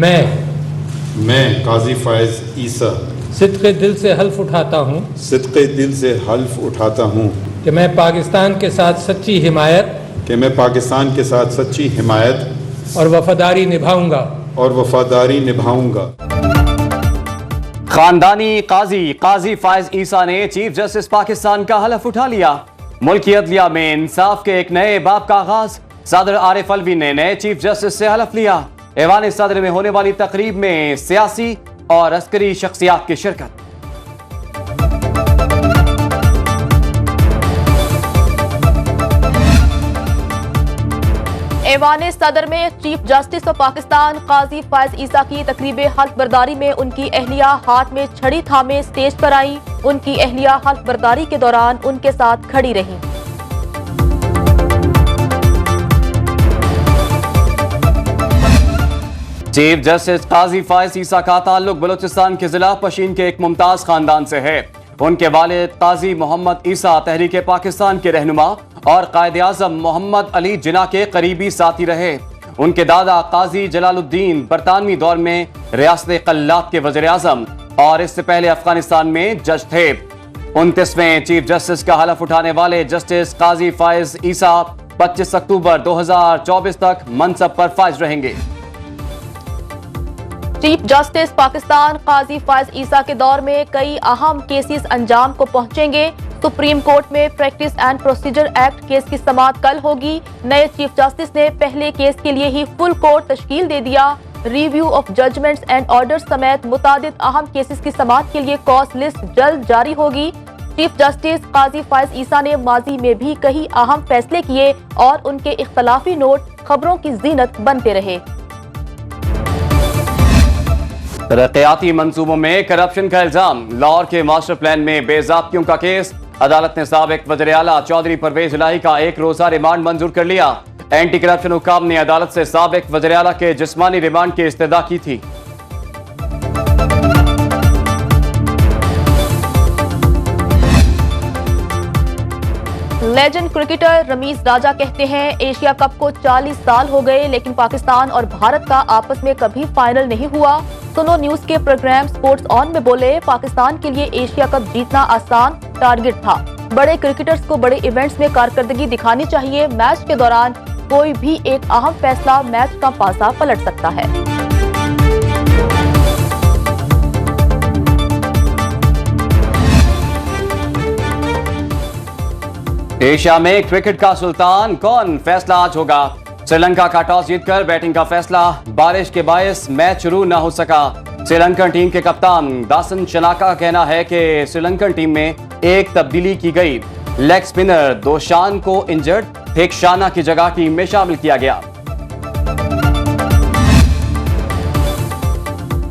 मैं काजी फायज ईसा सिद्क़े दिल से हल्फ उठाता हूँ सिद्क़े दिल से हल्फ उठाता हूँ कि मैं पाकिस्तान के साथ सच्ची हिमायत और वफादारी निभाऊंगा। खानदानी काजी फायज ईसा ने चीफ जस्टिस पाकिस्तान का हलफ उठा लिया। मुल्की अदलिया में इंसाफ के एक नए बाब का आगाज। सदर आरिफ अलवी ने नए चीफ जस्टिस से हलफ लिया। ऐवान सदर में होने वाली तकरीब में सियासी और अस्करी शख्सियात की शिरकत। ऐवान सदर में चीफ जस्टिस ऑफ पाकिस्तान काजी फायज ईसा की तकरीब हल्फ बर्दारी में उनकी अहलिया हाथ में छड़ी थामे स्टेज पर आई। उनकी अहलिया हल्फ बर्दारी के दौरान उनके साथ खड़ी रही। चीफ जस्टिस काजी फायज ईसा का ताल्लुक बलूचिस्तान के जिला पशीन के एक मुमताज खानदान से है। उनके वालिद काजी मोहम्मद ईसा तहरीक पाकिस्तान के रहनुमा और कायद-ए-आज़म मोहम्मद अली जिन्ना के करीबी साथी रहे। उनके दादा काजी जलालुद्दीन बरतानवी दौर में रियासत कल्लात के वज़ीर-ए-आज़म और इससे पहले अफगानिस्तान में जज थे। 29वें चीफ जस्टिस का हलफ उठाने वाले जस्टिस काजी फायज ईसा 25 अक्टूबर 2024 तक मनसब पर फाइज रहेंगे। चीफ जस्टिस पाकिस्तान काजी फायज ईसा के दौर में कई अहम केसेस अंजाम को पहुंचेंगे। सुप्रीम कोर्ट में practice and procedure act case की समाअत कल होगी। नए चीफ जस्टिस ने पहले केस के लिए ही फुल कोर्ट तश्कील दे दिया। Review of judgements and orders समेत मुतादिद अहम केसेस की समाअत के लिए कॉस्ट लिस्ट जल्द जारी होगी। चीफ जस्टिस काजी फायज ईसा ने माजी में भी कई अहम फैसले किए और उनके इख्तलाफी नोट खबरों की जीनत बनते रहे। तरक्याती मंसूबों में करप्शन का इल्जाम। लाहौर के मास्टर प्लान में बेज़ाब्तियों का केस। अदालत ने साबिक वज़ीर आला चौधरी परवेज इलाही का 1 रोजा रिमांड मंजूर कर लिया। एंटी करप्शन हुकाम ने अदालत से साबिक वज़ीर आला के जिस्मानी रिमांड की इस्तदा की थी। लेजेंड क्रिकेटर रमीज राजा कहते हैं एशिया कप को 40 साल हो गए लेकिन पाकिस्तान और भारत का आपस में कभी फाइनल नहीं हुआ। सुनो न्यूज के प्रोग्राम स्पोर्ट्स ऑन में बोले, पाकिस्तान के लिए एशिया कप जीतना आसान टारगेट था। बड़े क्रिकेटर्स को बड़े इवेंट्स में कारकर्दगी दिखानी चाहिए। मैच के दौरान कोई भी एक अहम फैसला मैच का पासा पलट सकता है। एशिया में क्रिकेट का सुल्तान कौन, फैसला आज होगा। श्रीलंका का टॉस जीतकर बैटिंग का फैसला। बारिश के बायस मैच शुरू न हो सका। श्रीलंकन टीम के कप्तान दासन शनाका का कहना है कि श्रीलंकन टीम में एक तब्दीली की गई। लेग स्पिनर दोशान को इंजर्ड थेक्शाना की जगह टीम में शामिल किया गया।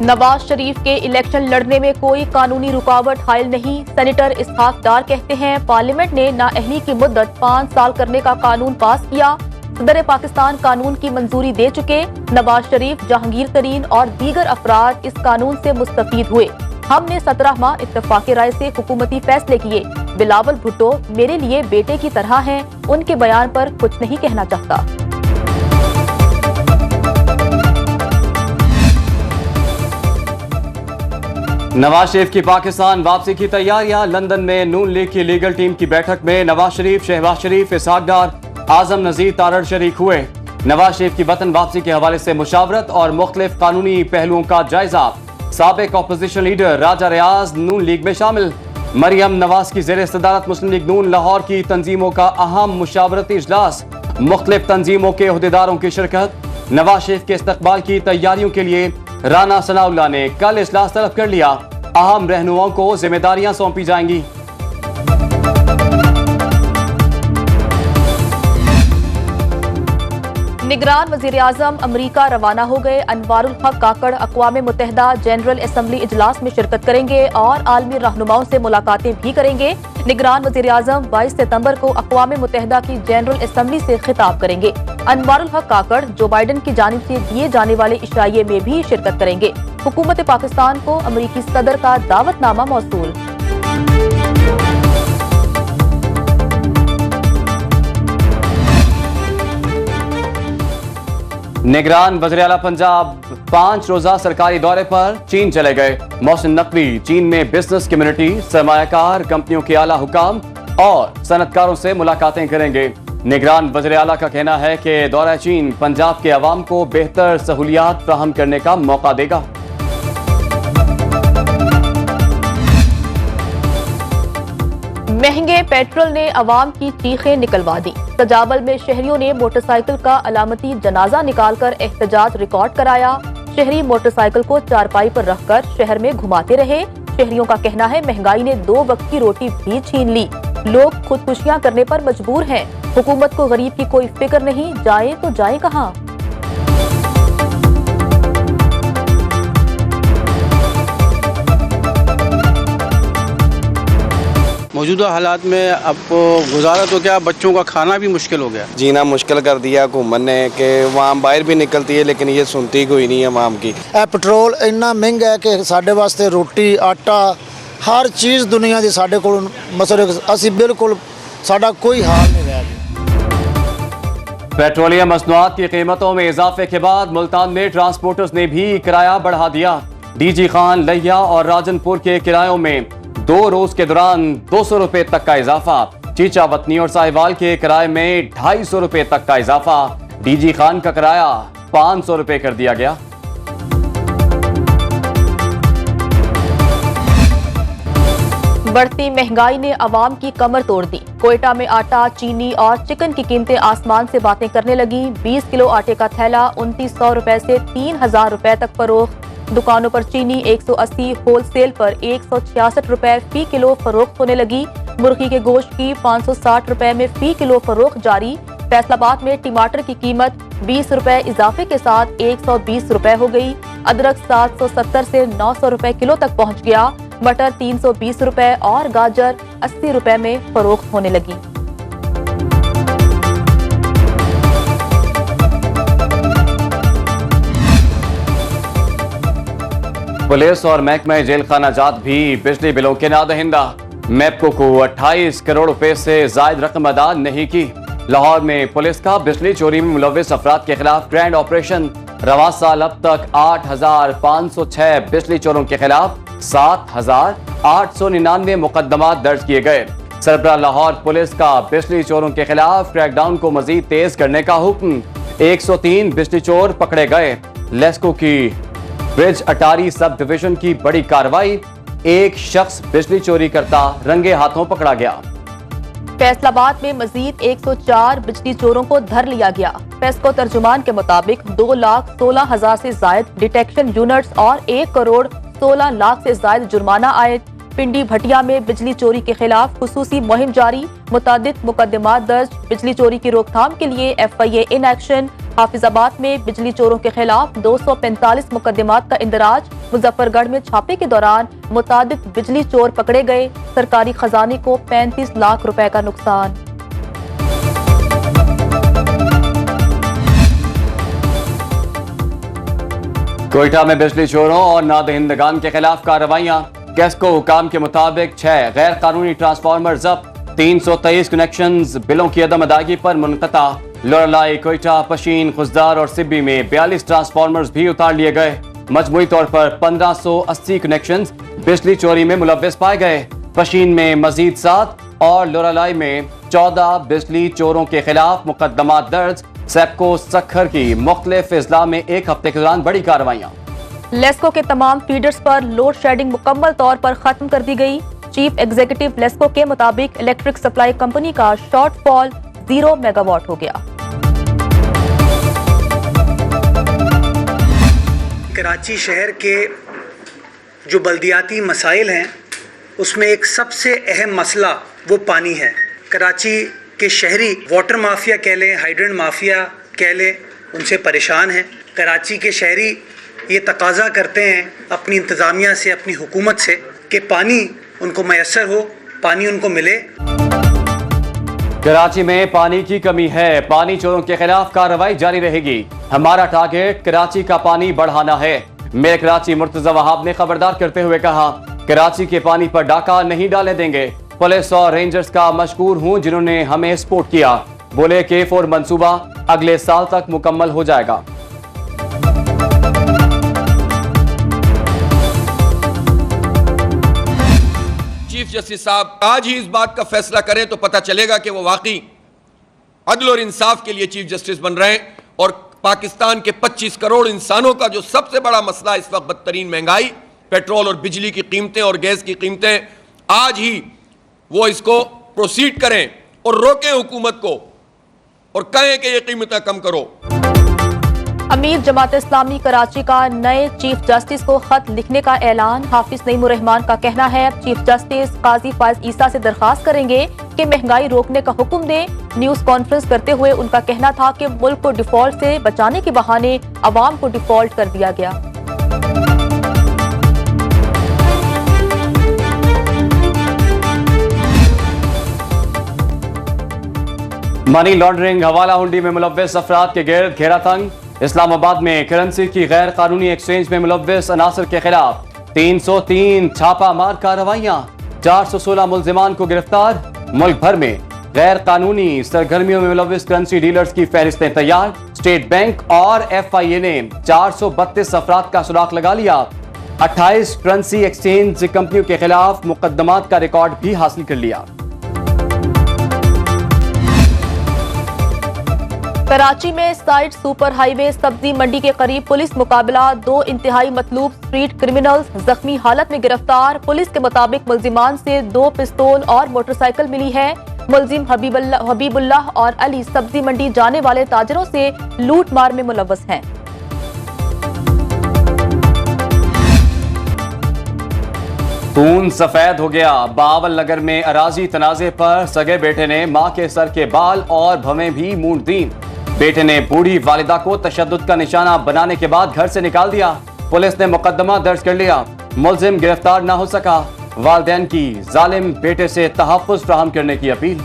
नवाज शरीफ के इलेक्शन लड़ने में कोई कानूनी रुकावट हायल नहीं। सेनेटर इसहाक डार कहते हैं पार्लियामेंट ने नाअहली की मुद्दत 5 साल करने का कानून पास किया। सदर पाकिस्तान कानून की मंजूरी दे चुके। नवाज शरीफ, जहांगीर तरीन और दीगर अफराद इस कानून से मुस्तफीद हुए। हमने 17 माह इत्तेफाक राय से हुकूमती फैसले किए। बिलावल भुट्टो मेरे लिए बेटे की तरह हैं। उनके बयान पर कुछ नहीं कहना चाहता। नवाज शरीफ की पाकिस्तान वापसी की तैयारियां। लंदन में नून लीग की लीगल टीम की बैठक में नवाज शरीफ, शहबाज शरीफ, इसहाक डार, आजम नजीर तारड़ शरीक हुए। नवाज शरीफ की वतन वापसी के हवाले से मुशावरत और मुख्तलिफ कानूनी पहलुओं का जायजा। साबिक अपोजिशन लीडर राजा रियाज नून लीग में शामिल। मरियम नवाज की ज़ेर सदारत मुस्लिम लीग नून लाहौर की तंजीमों का अहम मुशावरती इजलास। मुख्तलिफ तंजीमों के अहदेदारों की शिरकत। नवाज शरीफ के इस्तकबाल की तैयारियों के लिए राना सनाउल्लाह ने कल इजलास तलब कर लिया। अहम रहनुमाओं को जिम्मेदारियां सौंपी जाएंगी। निगरान वज़ीर-ए-आज़म अमरीका रवाना हो गए। अनवारुल हक काकड़ अक़वाम मुत्तहिदा जनरल असम्बली इजलास में शिरकत करेंगे और आलमी रहनुमाओं से मुलाकातें भी करेंगे। निगरान वज़ीर-ए-आज़म 22 सितंबर को अक़वाम मुत्तहिदा की जनरल असम्बली से खिताब करेंगे। अनवारुल हक काकड़ जो बाइडन की जानिब से दिए जाने वाले इशाइये में भी शिरकत करेंगे। हुकूमत पाकिस्तान को अमरीकी सदर का दावतनामा मौसूल। निगरान वज़ीर आला पंजाब 5 रोजा सरकारी दौरे पर चीन चले गए। मोहसिन नकवी चीन में बिजनेस कम्युनिटी, सरमायाकार कंपनियों के आला हुकाम और सनतकारों से मुलाकातें करेंगे। निगरान वज़ीर आला का कहना है कि दौरा चीन पंजाब के अवाम को बेहतर सहूलियात फ्राहम करने का मौका देगा। महंगे पेट्रोल ने अवाम की चीखें निकलवा दी। सजावल में शहरियों ने मोटरसाइकिल का अलामती जनाजा निकालकर एहतजाज रिकॉर्ड कराया। शहरी मोटरसाइकिल को चारपाई पर रखकर शहर में घुमाते रहे। शहरियों का कहना है महंगाई ने 2 वक्त की रोटी भी छीन ली। लोग खुदकुशियां करने पर मजबूर हैं। हुकूमत को गरीब की कोई फिक्र नहीं, जाए तो जाए कहां। मौजूदा हालात में अब गुजारा तो क्या, बच्चों का खाना भी मुश्किल हो गया। जीना मुश्किल कर दिया हुकूमत ने कि वहाँ बाहर भी निकलती है लेकिन ये सुनती कोई नहीं है अवाम की। पेट्रोल इन्ना महंगा है कि साढ़े वास्ते रोटी आटा हर चीज़ दुनिया की साढ़े को मसले असी बिल्कुल साढ़ा कोई हाल नहीं रहा। पेट्रोलियम मसनूआत की कीमतों में इजाफे के बाद मुल्तान में ट्रांसपोर्टर्स ने भी किराया बढ़ा दिया। डीजी खान, लिया और राजनपुर के किरायों में 2 रोज के दौरान 200 रुपए तक का इजाफा। चीचा वतनी और साहिवाल के किराए में 250 रुपए तक का इजाफा। डीजी खान का किराया 500 रुपए कर दिया गया। बढ़ती महंगाई ने अवाम की कमर तोड़ दी। कोयटा में आटा, चीनी और चिकन की कीमतें आसमान से बातें करने लगी। 20 किलो आटे का थैला 2900 रुपए से 3000 रुपए तक फरोख्त। दुकानों पर चीनी 180, होलसेल पर 166 रुपए फी किलो फरोख्त होने लगी। मुर्गी के गोश्त की 560 रुपए में फी किलो फरोख्त जारी। फैसलाबाद में टमाटर की कीमत 20 रुपए इजाफे के साथ 120 रुपए हो गई। अदरक 770 से 900 रुपए किलो तक पहुंच गया। मटर 320 रुपए और गाजर 80 रुपए में फरोख्त होने लगी। पुलिस और महकमा जेल खाना जात भी बिजली बिलों के नादहिंदा। मैपको को 28 करोड़ रुपए से जायद रकम अदा नहीं की। लाहौर में पुलिस का बिजली चोरी में मुलव्विस अफराद के खिलाफ ग्रैंड ऑपरेशन। रवां साल अब तक 8506 बिजली चोरों के खिलाफ 7899 मुकदमा दर्ज किए गए। सरबराह लाहौर पुलिस का बिजली चोरों के खिलाफ क्रैकडाउन को मजीद तेज करने का हुक्म। 103 बिजली चोर पकड़े गए। लेस्को की ब्रिज अटारी सब डिवीजन की बड़ी कार्रवाई। एक शख्स बिजली चोरी करता रंगे हाथों पकड़ा गया। फैसलाबाद में मजीद 104 बिजली चोरों को धर लिया गया। पेस्को तर्जुमान के मुताबिक 2,16,000 से जायद डिटेक्शन यूनिट्स और 1 करोड़ 16 लाख से जायद जुर्माना आयद। पिंडी भटिया में बिजली चोरी के खिलाफ खुसूसी मुहिम जारी। मुतादिद मुकदमात दर्ज। बिजली चोरी की रोकथाम के लिए FIA इन एक्शन। हाफिजाबाद में बिजली चोरों के खिलाफ 245 मुकदमात का इंदराज। मुजफ्फरगढ़ में छापे के दौरान मुतादिद बिजली चोर पकड़े गए। सरकारी खजाने को 35 लाख रुपए का नुकसान। कोयटा में बिजली चोरों और नादहिंदगान के खिलाफ कार्रवाइयां। कैस्को हुकाम के मुताबिक 6 गैर कानूनी ट्रांसफार्मर जब्त। 323 कनेक्शंस बिलों की अदम अदायगी पर मुनक़ता। लोरलाई, कोयटा, पशीन, खुजदार और सिब्बी में 42 ट्रांसफार्मर्स भी उतार लिए गए। मजमूई तौर पर 1580 कनेक्शंस बिजली चोरी में मुलव्विस पाए गए। पशीन में मजीद 7 और लोरलाई में 14 बिजली चोरों के खिलाफ मुकदमा दर्ज। सेप्को सखर की मुख्तलिफ अजला में 1 हफ्ते के दौरान बड़ी कार्रवाइयां। लेस्को के तमाम फीडर्स पर लोड शेडिंग मुकम्मल तौर पर खत्म कर दी गई। चीफ एग्जीक्यूटिव लेस्को के मुताबिक इलेक्ट्रिक सप्लाई कंपनी का शॉर्टफॉल 0 मेगावाट हो गया। कराची शहर के जो बल्दियाती मसाइल हैं उसमें एक सबसे अहम मसला वो पानी है। कराची के शहरी वाटर माफिया कह लें, हाइड्रेंट माफिया कह लें, उनसे परेशान हैं। कराची के शहरी ये तकाजा करते हैं अपनी इंतज़ामिया से, अपनी हुकूमत से कि पानी उनको मैसर हो, पानी उनको मिले। कराची में पानी की कमी है। पानी चोरों के खिलाफ कार्रवाई जारी रहेगी। हमारा टारगेट कराची का पानी बढ़ाना है। मेयर कराची मुर्तजा वहाब ने खबरदार करते हुए कहा, कराची के पानी पर डाका नहीं डाले देंगे। पुलिस और रेंजर्स का मशकूर हूं जिन्होंने हमें सपोर्ट किया। बोले कि K4 मंसूबा अगले साल तक मुकम्मल हो जाएगा। जस्टिस साहब आज ही इस बात का फैसला करें तो पता चलेगा कि वो वाकई अदल और इंसाफ के लिए चीफ जस्टिस बन रहे हैं। और पाकिस्तान के 25 करोड़ इंसानों का जो सबसे बड़ा मसला इस वक्त बदतरीन महंगाई, पेट्रोल और बिजली की कीमतें और गैस की कीमतें, आज ही वो इसको प्रोसीड करें और रोकें हुकूमत को और कहें कि ये कीमतें कम करो। अमीर जमात इस्लामी कराची का नए चीफ जस्टिस को खत लिखने का ऐलान। हाफिज नईमुर रहमान का कहना है चीफ जस्टिस काजी फायज ईसा से दरखास्त करेंगे कि महंगाई रोकने का हुक्म दें। न्यूज कॉन्फ्रेंस करते हुए उनका कहना था कि मुल्क को डिफॉल्ट से बचाने के बहाने अवाम को डिफॉल्ट कर दिया गया। मनी लॉन्ड्रिंग, हवाला हुंडी में मुलव्वस अफराद के गिर्द घेरा तंग। इस्लामाबाद में करेंसी की गैर कानूनी एक्सचेंज में मुलव्वस अनासर के खिलाफ 303 छापा मार कार्रवाइयां, 416 मुल्जिमान को गिरफ्तार। मुल्क भर में गैर कानूनी सरगर्मियों में मुलव्वस करेंसी डीलर्स की फहरिस्तें तैयार। स्टेट बैंक और FIA ने 432 अफराद का सुराग लगा लिया। 28 करेंसी एक्सचेंज कंपनियों के खिलाफ मुकदमात का रिकॉर्ड भी हासिल कर लिया। कराची में साइड सुपर हाईवे सब्जी मंडी के करीब पुलिस मुकाबला, 2 इंतहाई मतलूब स्ट्रीट क्रिमिनल्स जख्मी हालत में गिरफ्तार। पुलिस के मुताबिक मुल्जिमान से 2 पिस्तौल और मोटरसाइकिल मिली है। मुल्जिम हबीबुल्लाह और अली सब्जी मंडी जाने वाले ताजरों से लूट मार में मुलव्वस हैं। खून सफेद हो गया। बावल नगर में अराजी तनाजे पर सगे बेटे ने मां के सर के बाल और भवें भी मूंड दी। बेटे ने बूढ़ी वालिदा को तशद्दुद का निशाना बनाने के बाद घर से निकाल दिया। पुलिस ने मुकदमा दर्ज कर लिया। मुल्जिम गिरफ्तार न हो सका। वालिदैन की जालिम बेटे से तहफ्फुज फराहम करने की अपील।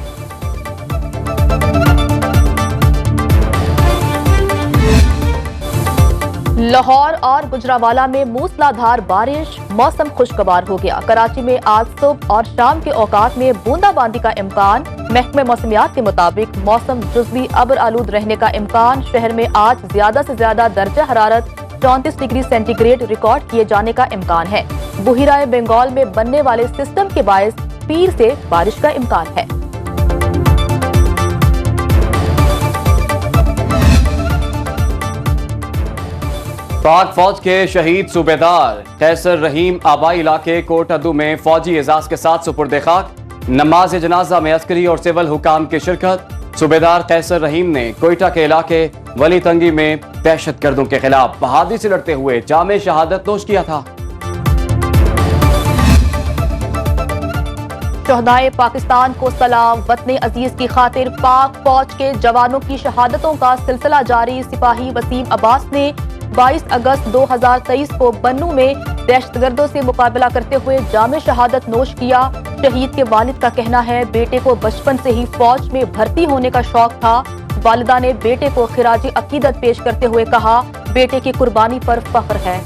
लाहौर और गुजरावाला में मूसलाधार बारिश, मौसम खुशगवार हो गया। कराची में आज सुबह और शाम के औकात में बूंदाबांदी का इम्कान। महकमे मौसमियात के मुताबिक मौसम जुज़वी अब्र आलूद रहने का इम्कान। शहर में आज ज्यादा से ज्यादा दर्जा हरारत 34 डिग्री सेंटीग्रेड रिकॉर्ड किए जाने का इम्कान है। बुहिराए बंगाल में बनने वाले सिस्टम के बायस पीर से बारिश का इम्कान है। पाक फौज के शहीद सूबेदार कैसर रहीम आबाई इलाके कोटअदू में फौजी एजाज के साथ सुपुर्द खाक। नमाज जनाजा में अस्करी और सिविल हुकाम की शिरकत। सूबेदार कैसर रहीम ने कोयटा के इलाके वली तंगी में दहशतगर्दों के खिलाफ बहादुरी से लड़ते हुए जामे शहादत नोश किया था। शहदाए पाकिस्तान को सलाम। वतन अजीज की खातिर पाक फौज के जवानों की शहादतों का सिलसिला जारी। सिपाही वसीम अब्बास ने 22 अगस्त 2023 को बन्नू में दहशतगर्दों से मुकाबला करते हुए जामे शहादत नोश किया। शहीद के वालिद का कहना है बेटे को बचपन से ही फौज में भर्ती होने का शौक था। वालिदा ने बेटे को खिराजी अकीदत पेश करते हुए कहा बेटे की कुर्बानी पर फख्र है।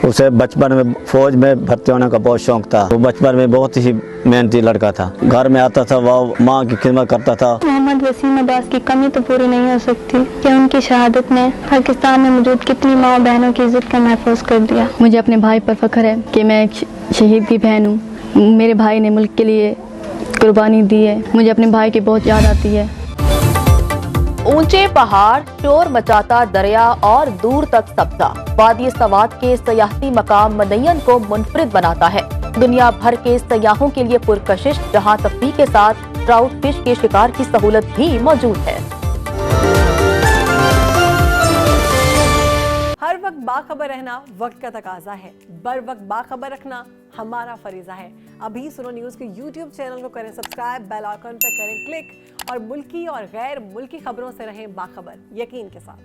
उसे बचपन में फौज में भर्ती होने का बहुत शौक था। वो बचपन में बहुत ही मेहनती लड़का था। घर में आता था, वो माँ की खिदमत करता था। मोहम्मद वसीम अब्बास की कमी तो पूरी नहीं हो सकती कि उनकी शहादत ने पाकिस्तान में मौजूद कितनी माँ बहनों की इज्जत का महफूज कर दिया। मुझे अपने भाई पर फख्र है कि मैं एक शहीद की बहन हूँ। मेरे भाई ने मुल्क के लिए कुर्बानी दी है। मुझे अपने भाई की बहुत याद आती है। ऊंचे पहाड़, शोर मचाता दरिया और दूर तक सब्जा, वादी सवात के सयाहती मकाम मदयन को मुनफरिद बनाता है। दुनिया भर के सयाहों के लिए पुरकशिश, जहां तफरीह के साथ ट्राउट फिश के शिकार की सहूलत भी मौजूद है। हर वक्त बाखबर रहना वक्त का तकाजा है। बर वक्त बाखबर रखना हमारा फरीजा है। अभी सुनो न्यूज़ के YouTube चैनल को करें सब्सक्राइब, बेल आइकन पर करें क्लिक और मुल्की और गैर मुल्की खबरों से रहें बाखबर, यकीन के साथ।